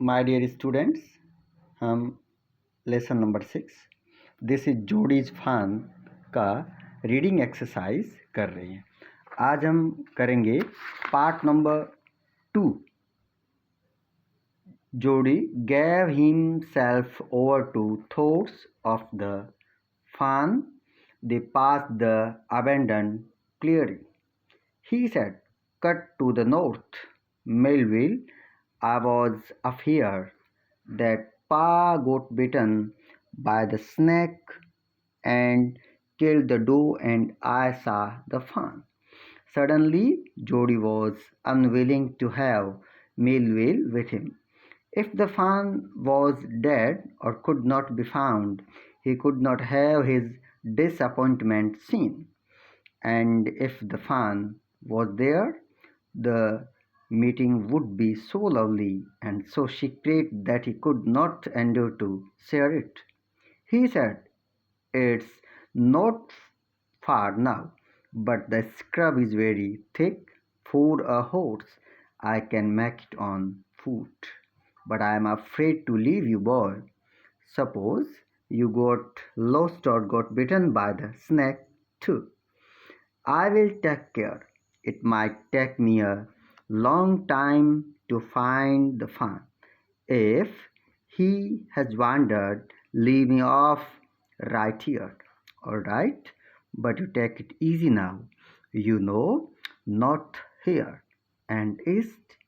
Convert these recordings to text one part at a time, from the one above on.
My dear students, हम lesson number 6 this is Jody's fawn का reading exercise कर रहे हैं। आज हम करेंगे पार्ट नंबर 2। जोडी gave himself over to thoughts of the fun. They passed the abandoned clearing. He said, "Cut to the north, Melville. I was afraid that Pa got bitten by the snake and killed the doe, and I saw the fawn." Suddenly, Jody was unwilling to have Melville with him. If the fawn was dead or could not be found, he could not have his disappointment seen. And if the fawn was there, the meeting would be so lovely and so secret that he could not endure to share it. He said, "It's not far now, but the scrub is very thick. For a horse, I can make it on foot. But I am afraid to leave you, boy. Suppose you got lost or got bitten by the snake too. I will take care. It might take me a long time to find the fawn. If he has wandered, leave me off right here. All right? But you take it easy now. You know, north here and east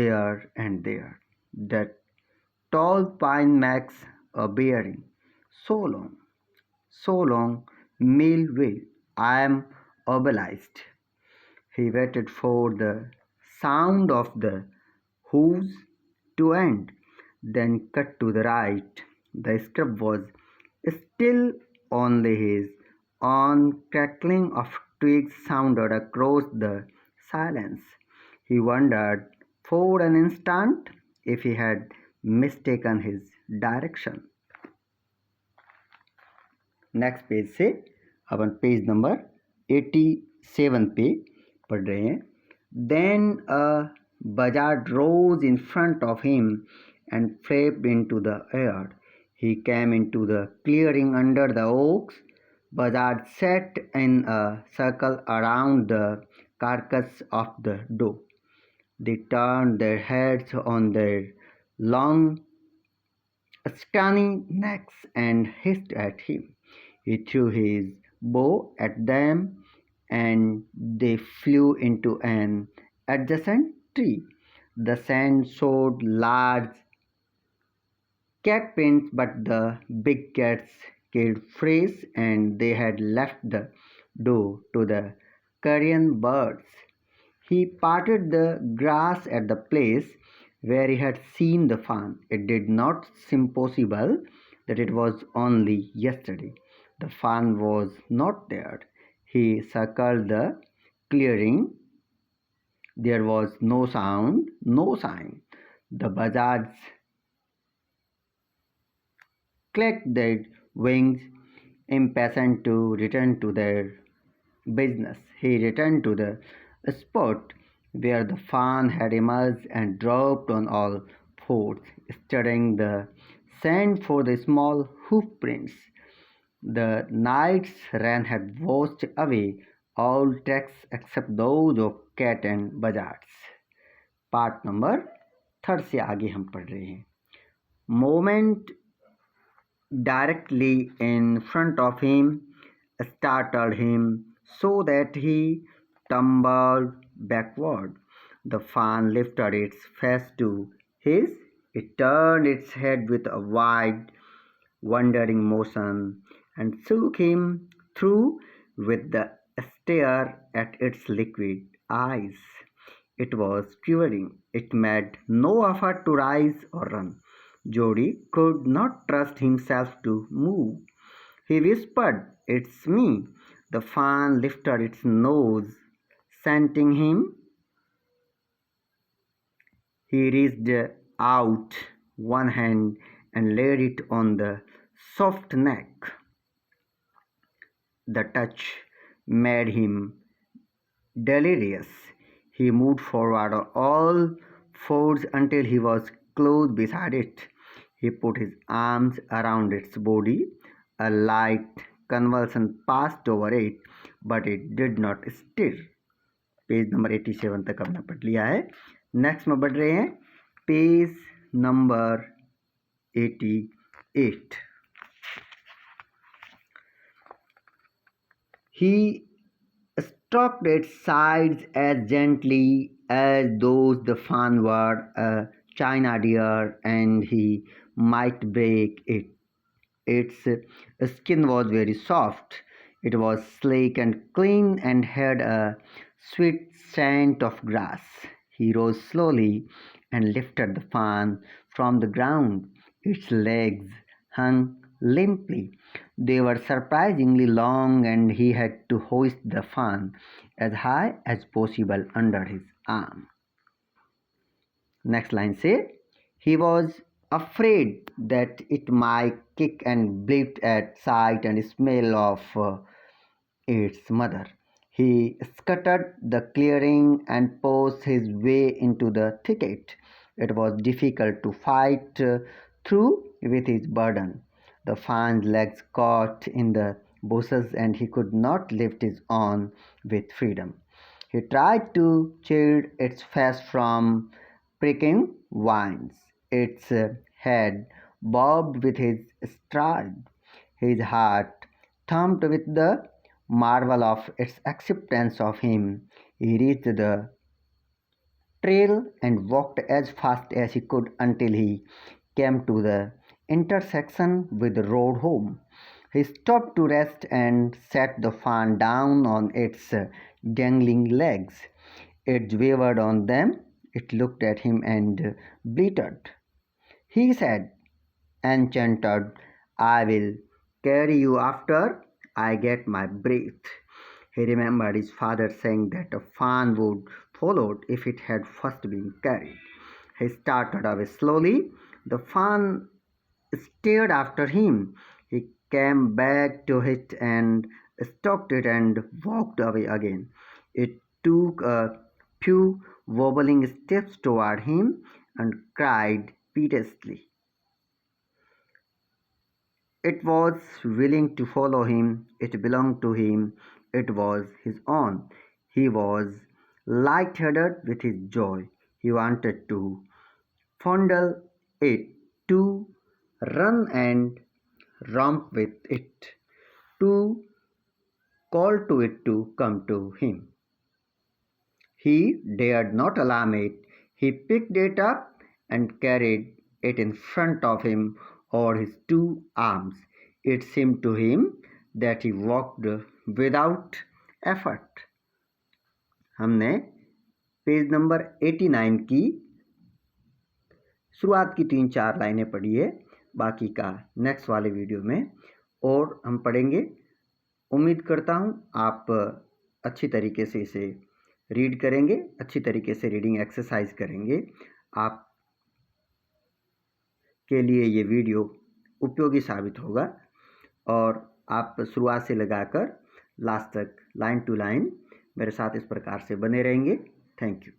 there and there. That tall pine makes a bearing. So long, Millville. I am obliged. He waited for the sound of the hoofs to end, then cut to the right. The scrub was still, only his own crackling of twigs sounded across the silence. He wondered for an instant if he had mistaken his direction. Next page से अपन page number 87 पे पढ़ रहे हैं. Then a buzzard rose in front of him and flapped into the air. He came into the clearing under the oaks. Buzzards sat in a circle around the carcass of the doe. They turned their heads on their long scrawny necks and hissed at him. He threw his bow at them, and they flew into an adjacent tree. The sand showed large cat prints, but the big cats killed fresh, and they had left the doe to the carrion birds. He parted the grass at the place where he had seen the fawn. It did not seem possible that it was only yesterday. The fawn was not there. He circled the clearing. There was no sound, no sign. The buzzards clacked their wings, impatient to return to their business. He returned to the spot where the fawn had emerged and dropped on all fours, studying the sand for the small hoof prints. The night's rain had washed away all tracks except those of cat and buzzards. Part number 3 से आगे हम पढ़ रहे हैं. Moment directly in front of him startled him so that he tumbled backward. The fawn lifted its face to his. It turned its head with a wide, wandering motion and shook him through with the stare at its liquid eyes. It was quivering. It made no effort to rise or run. Jody could not trust himself to move. He whispered, "It's me." The fawn lifted its nose, scenting him. He reached out one hand and laid it on the soft neck. The touch made him delirious. He moved forward on all fours until he was close beside it. He put his arms around its body. A light convulsion passed over it, but it did not stir. Page number 87 तक हमने पढ़ लिया है. Next में बढ़ रहे हैं page number 88. He stroked its sides as gently as those the fawn were a china deer, and he might break it. Its skin was very soft. It was sleek and clean and had a sweet scent of grass. He rose slowly and lifted the fawn from the ground. Its legs hung limply. They were surprisingly long, and he had to hoist the fawn as high as possible under his arm. Next line says, he was afraid that it might kick and bleat at sight and smell of its mother. He scuttered the clearing and pushed his way into the thicket. It was difficult to fight through with his burden. The fawn's legs caught in the bushes, and he could not lift his own with freedom. He tried to shield its face from pricking vines. Its head bobbed with his stride. His heart thumped with the marvel of its acceptance of him. He reached the trail and walked as fast as he could until he came to the intersection with the road home. He stopped to rest and set the fawn down on its dangling legs. It wavered on them. It looked at him and bleated. He said, enchanted, I will carry you after I get my breath. He remembered his father saying that a fawn would follow if it had first been carried. He started away slowly. The fawn stared after him. He came back to it and stalked it and walked away again. It took a few wobbling steps toward him and cried piteously. It was willing to follow him. It belonged to him. It was his own. He was light-headed with his joy. He wanted to fondle it, to run and romp with it, to call to it to come to him. He dared not alarm it. He picked it up and carried it in front of him over his two arms. It seemed to him that he walked without effort. हमने page number 89 की शुरुआत की 3-4 लाइनें पढ़ी है. बाकी का next वाले वीडियो में और हम पढ़ेंगे. उम्मीद करता हूँ आप अच्छी तरीके से इसे रीड करेंगे, अच्छी तरीके से रीडिंग एक्सरसाइज करेंगे. आप के लिए ये वीडियो उपयोगी साबित होगा और आप शुरुआत से लगाकर लास्ट तक लाइन टू लाइन मेरे साथ इस प्रकार से बने रहेंगे. Thank you.